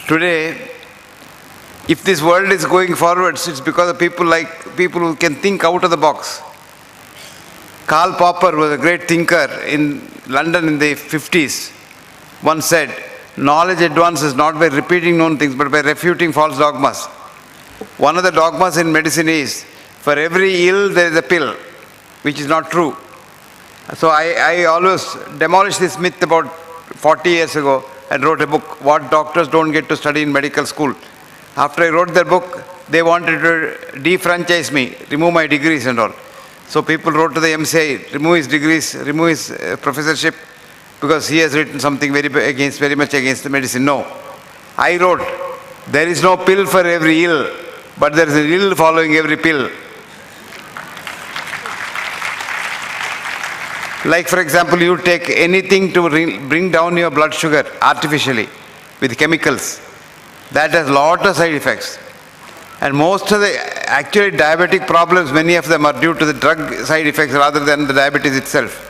Today, if this world is going forwards, it's because of people who can think out of the box. Karl Popper was a great thinker in London in the 50s. Once said, knowledge advances not by repeating known things, but by refuting false dogmas. One of the dogmas in medicine is, for every ill there is a pill, which is not true. So I always demolished this myth about 40 years ago and wrote a book, What Doctors Don't Get to Study in Medical School. After I wrote that book, they wanted to defranchise me, remove my degrees and all. So people wrote to the MCI, remove his degrees, remove his professorship, because he has written something very much against the medicine. No. I wrote, there is no pill for every ill, but there is an ill following every pill. Like, for example, you take anything to bring down your blood sugar artificially with chemicals. That has a lot of side effects. And most of the actually diabetic problems, many of them are due to the drug side effects rather than the diabetes itself.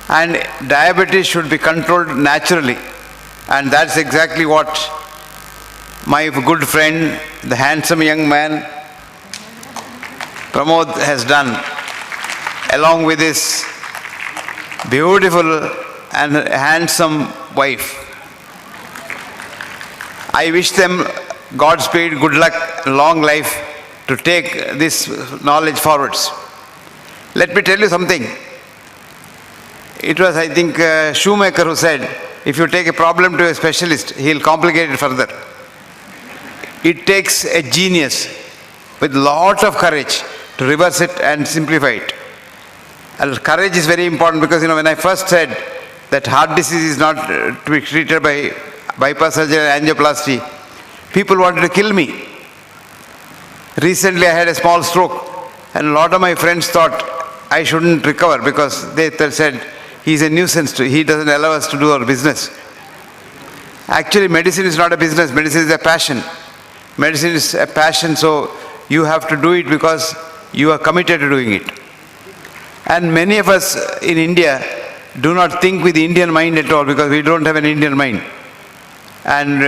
And diabetes should be controlled naturally. And that's exactly what my good friend, the handsome young man, Pramod, has done, along with his beautiful and handsome wife. I wish them Godspeed, good luck, long life to take this knowledge forwards. Let me tell you something. It was, I think, Shoemaker who said, if you take a problem to a specialist, he'll complicate it further. It takes a genius with lot of courage to reverse it and simplify it. And courage is very important because, when I first said that heart disease is not to be treated by bypass surgery and angioplasty, people wanted to kill me. Recently I had a small stroke and a lot of my friends thought I shouldn't recover because they said he's a nuisance, he doesn't allow us to do our business. Actually, medicine is not a business, medicine is a passion. Medicine is a passion, so you have to do it because you are committed to doing it. And many of us in India do not think with the Indian mind at all because we don't have an Indian mind. And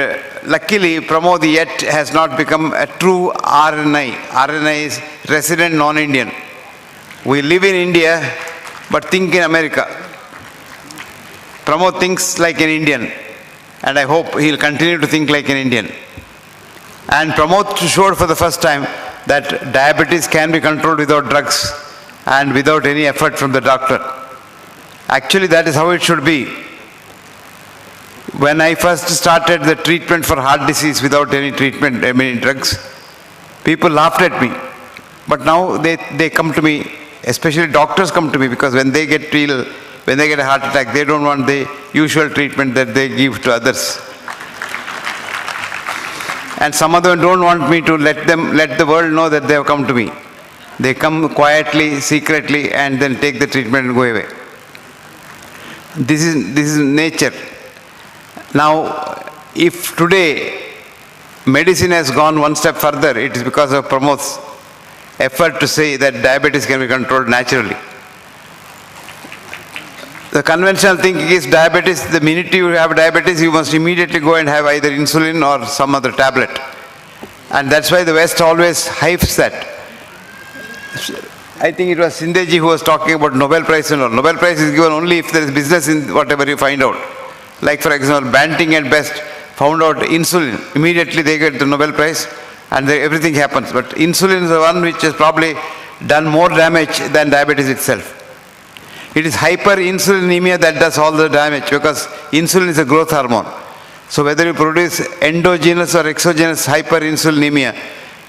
luckily, Pramod yet has not become a true RNI. RNI is resident non-Indian. We live in India, but think in America. Pramod thinks like an Indian, and I hope he'll continue to think like an Indian. And Pramod showed for the first time that diabetes can be controlled without drugs and without any effort from the doctor. Actually, that is how it should be. When I first started the treatment for heart disease without any treatment, drugs, people laughed at me. But now they come to me, especially doctors come to me because when they get ill, when they get a heart attack, they don't want the usual treatment that they give to others. And some of them don't want me to let the world know that they have come to me. They come quietly, secretly, and then take the treatment and go away. This is nature. Now, if today medicine has gone one step further, it is because of Pramod's effort to say that diabetes can be controlled naturally. The conventional thinking is diabetes, the minute you have diabetes, you must immediately go and have either insulin or some other tablet. And that's why the West always hypes that. I think it was Sindeji who was talking about Nobel Prize and all. Nobel Prize is given only if there is business in whatever you find out. Like, for example, Banting and Best found out insulin. Immediately they get the Nobel Prize and everything happens. But insulin is the one which has probably done more damage than diabetes itself. It is hyperinsulinemia that does all the damage because insulin is a growth hormone. So whether you produce endogenous or exogenous hyperinsulinemia,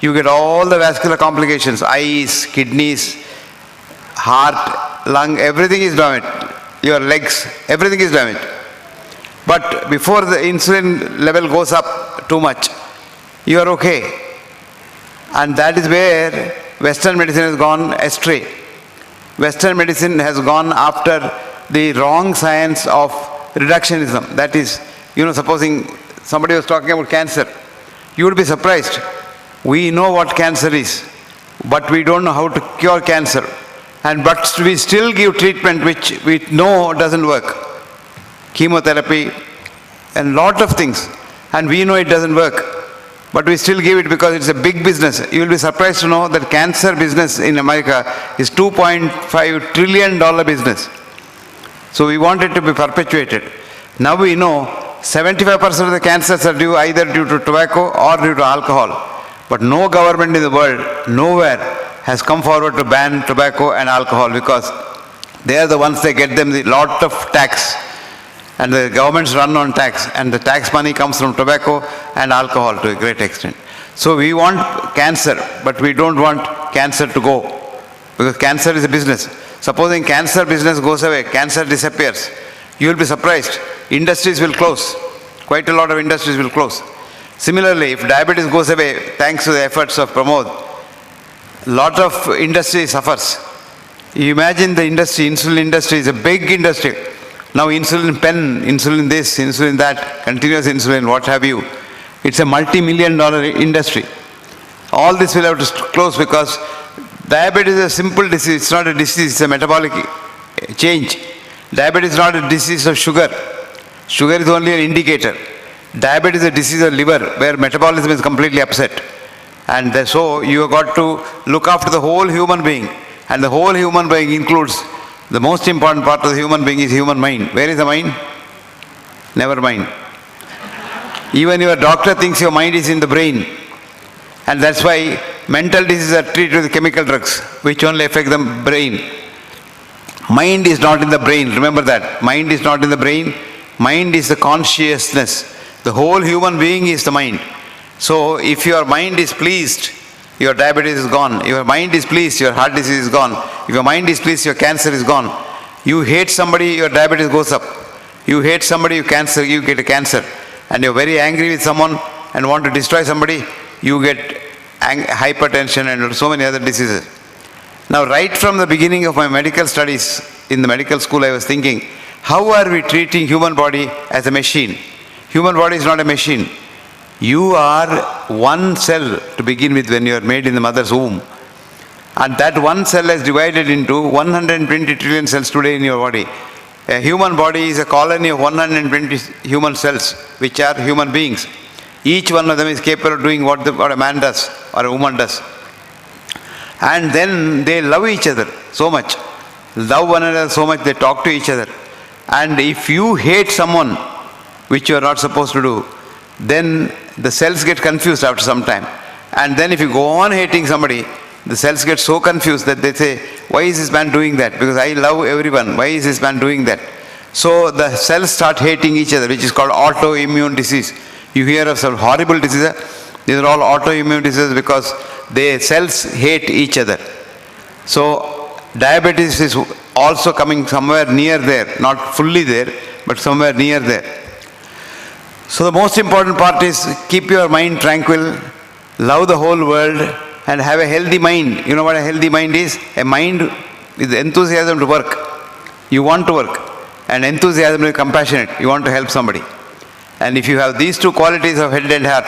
you get all the vascular complications, eyes, kidneys, heart, lung, everything is damaged. Your legs, everything is damaged. But before the insulin level goes up too much, you are okay. And that is where Western medicine has gone astray. Western medicine has gone after the wrong science of reductionism. That is, supposing somebody was talking about cancer, you would be surprised. We know what cancer is, but we don't know how to cure cancer. But we still give treatment which we know doesn't work. Chemotherapy and lot of things. and we know it doesn't work. But we still give it because it's a big business. You will be surprised to know that cancer business in America is $2.5 trillion business. So we want it to be perpetuated. Now we know 75% of the cancers are due either due to tobacco or due to alcohol. But no government in the world, nowhere, has come forward to ban tobacco and alcohol because they are the ones that get them the lot of tax. And the governments run on tax, and the tax money comes from tobacco and alcohol to a great extent. So we want cancer, but we don't want cancer to go, because cancer is a business. Supposing cancer business goes away, cancer disappears, you will be surprised. Industries will close. Quite a lot of industries will close. Similarly, if diabetes goes away, thanks to the efforts of Pramod, lot of industry suffers. You imagine the industry, insulin industry is a big industry. Now insulin pen, insulin this, insulin that, continuous insulin, what have you. It's a multi-million-dollar industry. All this will have to close because diabetes is a simple disease. It's not a disease, it's a metabolic change. Diabetes is not a disease of sugar. Sugar is only an indicator. Diabetes is a disease of liver where metabolism is completely upset. And so you have got to look after the whole human being. And the whole human being includes the most important part of the human being is human mind. Where is the mind? Never mind. Even your doctor thinks your mind is in the brain. And that's why mental diseases are treated with chemical drugs, which only affect the brain. Mind is not in the brain. Remember that. Mind is not in the brain. Mind is the consciousness. The whole human being is the mind. So if your mind is pleased, your diabetes is gone. If your mind is pleased, your heart disease is gone. If your mind is pleased, your cancer is gone. You hate somebody, your diabetes goes up. You hate somebody, you get a cancer. And you're very angry with someone and want to destroy somebody, you get hypertension and so many other diseases. Now, right from the beginning of my medical studies in the medical school, I was thinking, how are we treating human body as a machine? Human body is not a machine. You are one cell to begin with when you are made in the mother's womb. And that one cell is divided into 120 trillion cells today in your body. A human body is a colony of 120 human cells, which are human beings. Each one of them is capable of doing what a man does or a woman does. And then they love each other so much. Love one another so much, they talk to each other. And if you hate someone, which you are not supposed to do, then the cells get confused after some time. And then if you go on hating somebody, the cells get so confused that they say, why is this man doing that? Because I love everyone. Why is this man doing that? So the cells start hating each other, which is called autoimmune disease. You hear of some horrible diseases. These are all autoimmune diseases because the cells hate each other. So diabetes is also coming somewhere near there, not fully there, but somewhere near there. So the most important part is keep your mind tranquil, love the whole world, and have a healthy mind. You know what a healthy mind is? A mind with enthusiasm to work. You want to work. And enthusiasm to be compassionate. You want to help somebody. And if you have these two qualities of head and heart,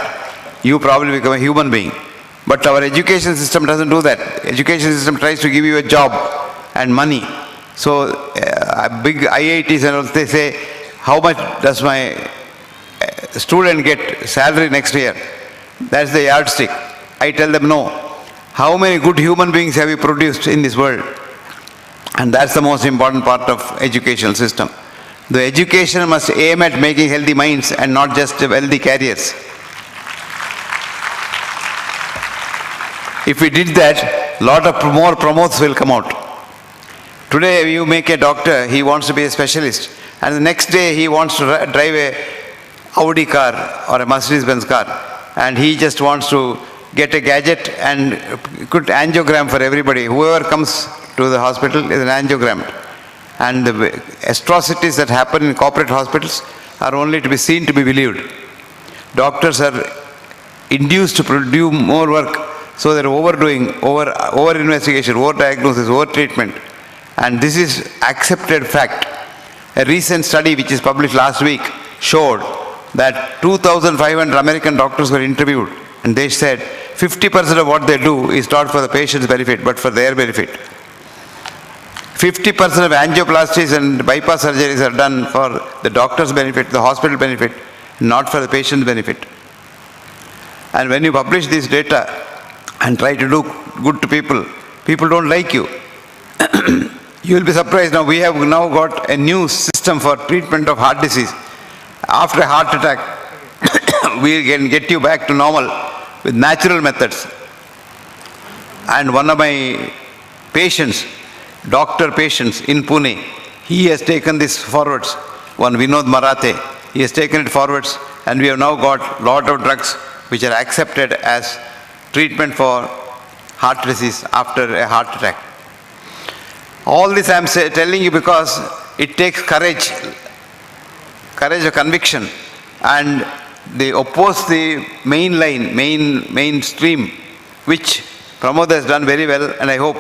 you probably become a human being. But our education system doesn't do that. Education system tries to give you a job and money. So big IITs and all, they say, how much does my student get salary next year? That's the yardstick. I tell them no. How many good human beings have you produced in this world? And that's the most important part of educational system. The education must aim at making healthy minds and not just wealthy careers. If we did that, lot of more promotes will come out. Today you make a doctor, he wants to be a specialist. And the next day he wants to drive a Audi car or a Mercedes-Benz car. And he just wants to get a gadget and put angiogram for everybody. Whoever comes to the hospital is an angiogram. And the atrocities that happen in corporate hospitals are only to be seen to be believed. Doctors are induced to do more work, so they're overdoing, over investigation, over diagnosis, over treatment. And this is accepted fact. A recent study which is published last week showed that 2,500 American doctors were interviewed, and they said 50% of what they do is not for the patient's benefit, but for their benefit. 50% of angioplasties and bypass surgeries are done for the doctor's benefit, the hospital benefit, not for the patient's benefit. And when you publish this data and try to do good to people, people don't like you. You will be surprised now, we have now got a new system for treatment of heart disease. After a heart attack, we can get you back to normal with natural methods. And one of my patients, doctor patients in Pune, he has taken this forwards. One Vinod Marathe, he has taken it forwards, and we have now got a lot of drugs which are accepted as treatment for heart disease after a heart attack. All this I am telling you because it takes courage of conviction, and they oppose the mainstream, which Pramod has done very well, and I hope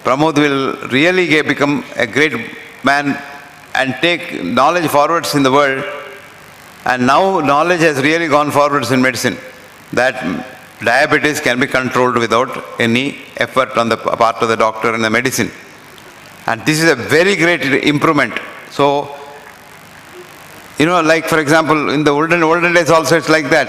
Pramod will really become a great man and take knowledge forwards in the world. And now knowledge has really gone forwards in medicine, that diabetes can be controlled without any effort on the part of the doctor and the medicine. And this is a very great improvement. So, like for example, in the olden days also it's like that.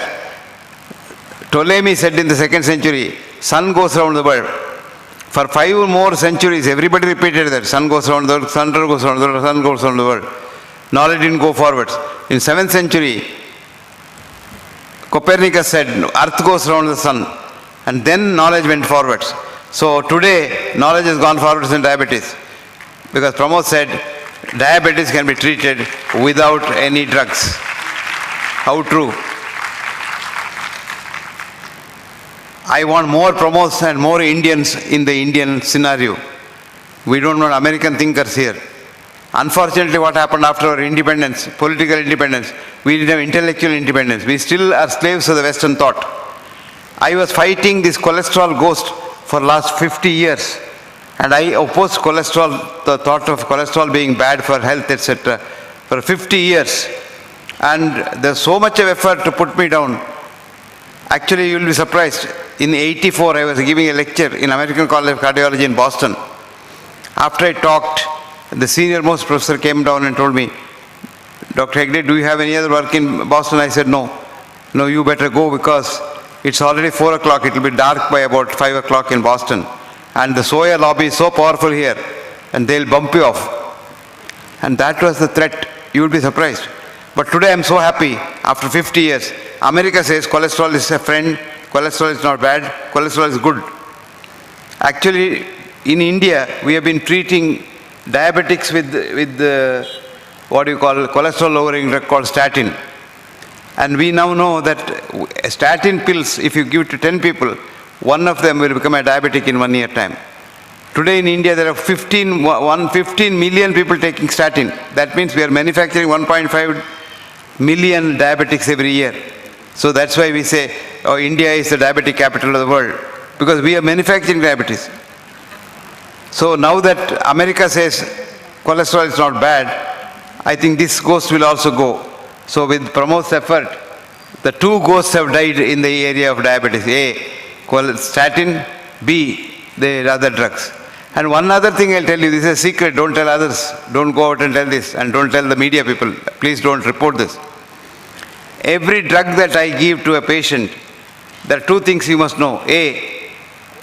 Ptolemy said in the 2nd century, sun goes around the world. For 5 or more centuries, everybody repeated that. Sun goes around the world, sun goes around the world, sun goes around the world. Knowledge didn't go forwards. In 7th century, Copernicus said, earth goes around the sun. And then knowledge went forwards. So today, knowledge has gone forwards in diabetes. Because Pramod said, diabetes can be treated without any drugs. How true. I want more Pramods and more Indians in the Indian scenario. We don't want American thinkers here. Unfortunately, what happened after our independence, political independence, we didn't have intellectual independence. We still are slaves of the Western thought. I was fighting this cholesterol ghost for last 50 years. And I opposed cholesterol, the thought of cholesterol being bad for health, etc., for 50 years. And there's so much of effort to put me down. Actually, you will be surprised. In '84, I was giving a lecture in American College of Cardiology in Boston. After I talked, the senior most professor came down and told me, Dr. Hegde, do you have any other work in Boston? I said, no. No, you better go because it's already 4 o'clock. It will be dark by about 5 o'clock in Boston. And the soya lobby is so powerful here, and they'll bump you off. And that was the threat. You would be surprised. But today I'm so happy, after 50 years. America says cholesterol is a friend, cholesterol is not bad, cholesterol is good. Actually, in India, we have been treating diabetics with what you call cholesterol lowering drug called statin. And we now know that statin pills, if you give it to 10 people, one of them will become a diabetic in 1 year time. Today in India, there are 15 million people taking statin. That means we are manufacturing 1.5 million diabetics every year. So that's why we say, oh, India is the diabetic capital of the world, because we are manufacturing diabetes. So now that America says cholesterol is not bad, I think this ghost will also go. So with Pramod's effort, the 2 ghosts have died in the area of diabetes. A, statin, B, the other drugs. And one other thing I'll tell you, this is a secret, don't tell others. Don't go out and tell this, and don't tell the media people. Please don't report this. Every drug that I give to a patient, there are 2 things you must know. A,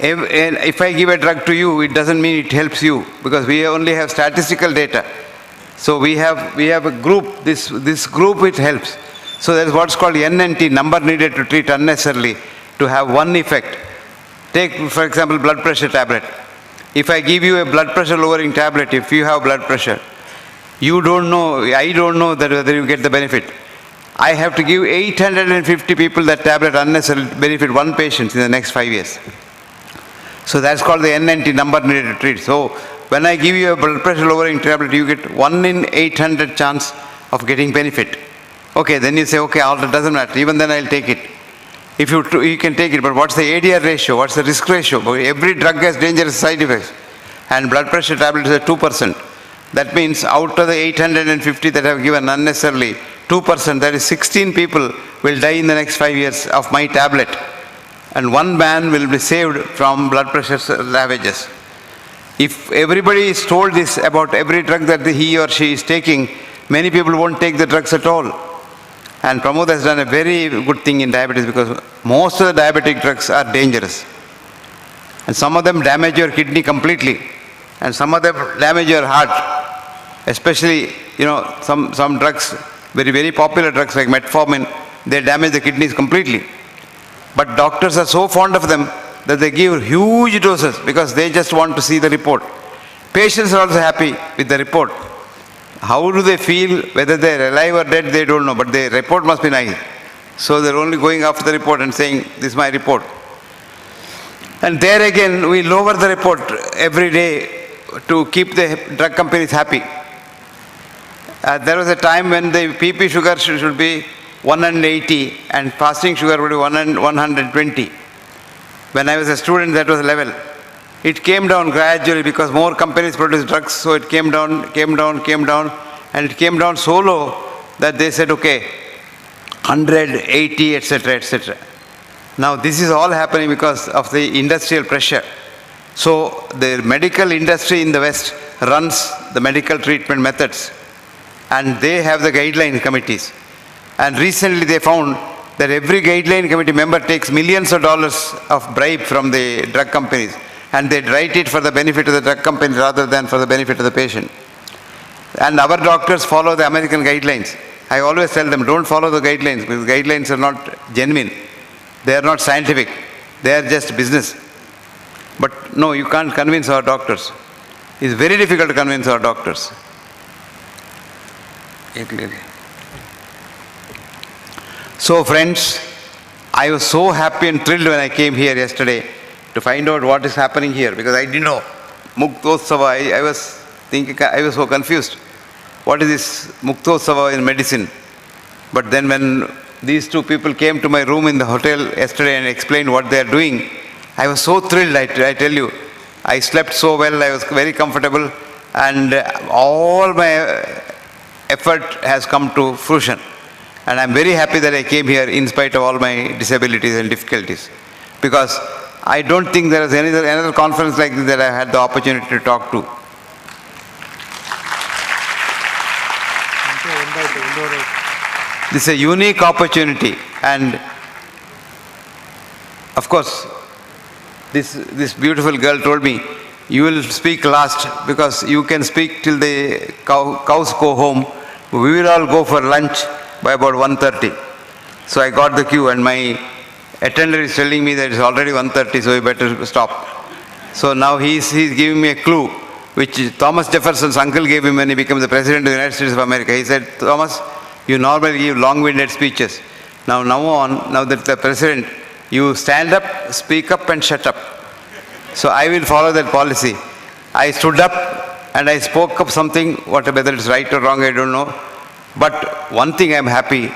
if I give a drug to you, it doesn't mean it helps you, because we only have statistical data. So we have a group, this group it helps. So there is what's called NNT, number needed to treat unnecessarily, to have one effect. Take, for example, blood pressure tablet. If I give you a blood pressure lowering tablet, if you have blood pressure, you don't know, I don't know that whether you get the benefit. I have to give 850 people that tablet unnecessarily, benefit 1 patient in the next 5 years. So that's called the NNT, number needed to treat. So when I give you a blood pressure lowering tablet, you get 1 in 800 chance of getting benefit. Okay, then you say, okay, all that doesn't matter. Even then I'll take it. If you can take it, but what's the ADR ratio? What's the risk ratio? Every drug has dangerous side effects. And blood pressure tablets are 2%. That means out of the 850 that I have given unnecessarily, 2%, that is 16 people will die in the next 5 years of my tablet. And 1 man will be saved from blood pressure ravages. If everybody is told this about every drug that he or she is taking, many people won't take the drugs at all. And Pramod has done a very good thing in diabetes because most of the diabetic drugs are dangerous. And some of them damage your kidney completely. And some of them damage your heart. Especially, some drugs, very, very popular drugs like metformin, they damage the kidneys completely. But doctors are so fond of them that they give huge doses because they just want to see the report. Patients are also happy with the report. How do they feel, whether they're alive or dead, they don't know, but the report must be nice. So they're only going after the report and saying, this is my report. And there again, we lower the report every day to keep the drug companies happy. There was a time when the PP sugar should be 180 and fasting sugar would be 120. When I was a student, that was level. It came down gradually because more companies produced drugs, so it came down, and it came down so low that they said, okay, 180, etc., etc. Now this is all happening because of the industrial pressure. So the medical industry in the West runs the medical treatment methods, and they have the guideline committees. And recently they found that every guideline committee member takes millions of dollars of bribe from the drug companies, and they write it for the benefit of the drug company rather than for the benefit of the patient. And our doctors follow the American guidelines. I always tell them, don't follow the guidelines, because guidelines are not genuine. They are not scientific. They are just business. But no, you can't convince our doctors. It's very difficult to convince our doctors. So friends, I was so happy and thrilled when I came here yesterday to find out what is happening here, because I didn't know. Muktotsava, I was thinking, I was so confused. What is this Muktotsava in medicine? But then when these two people came to my room in the hotel yesterday and explained what they are doing, I was so thrilled, I tell you. I slept so well, I was very comfortable, and all my effort has come to fruition. And I'm very happy that I came here in spite of all my disabilities and difficulties. Because I don't think there is another conference like this that I had the opportunity to talk to. This is a unique opportunity, and of course, this beautiful girl told me, you will speak last because you can speak till the cows go home. We will all go for lunch by about 1:30. So I got the cue, and my attendant is telling me that it's already 1:30, so we better stop. So now he's giving me a clue, which Thomas Jefferson's uncle gave him when he became the President of the United States of America. He said, Thomas, you normally give long-winded speeches. Now that the President, you stand up, speak up, and shut up. So I will follow that policy. I stood up and I spoke up something, whether it's right or wrong, I don't know. But one thing I'm happy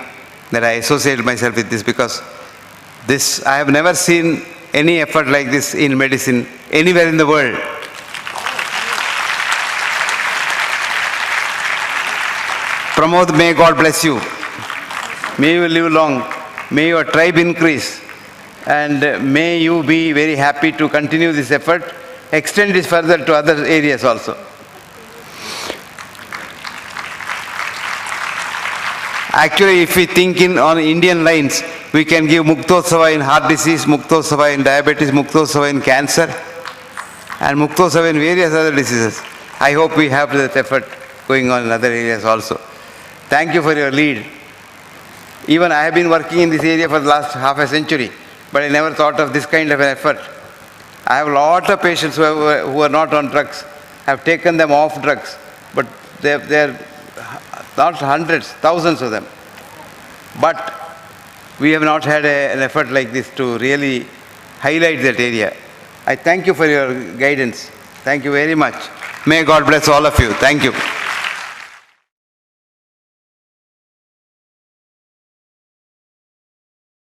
that I associated myself with this, because I have never seen any effort like this in medicine anywhere in the world. Pramod, may God bless you. May you live long. May your tribe increase. And may you be very happy to continue this effort, extend this further to other areas also. Actually, if we think on Indian lines, we can give Muktotsava in heart disease, Muktotsava in diabetes, Muktotsava in cancer, and Muktotsava in various other diseases. I hope we have that effort going on in other areas also. Thank you for your lead. Even I have been working in this area for the last half a century, but I never thought of this kind of an effort. I have a lot of patients who are not on drugs, have taken them off drugs, but they're not hundreds, thousands of them. But we have not had an effort like this to really highlight that area. I thank you for your guidance. Thank you very much. May God bless all of you. Thank you.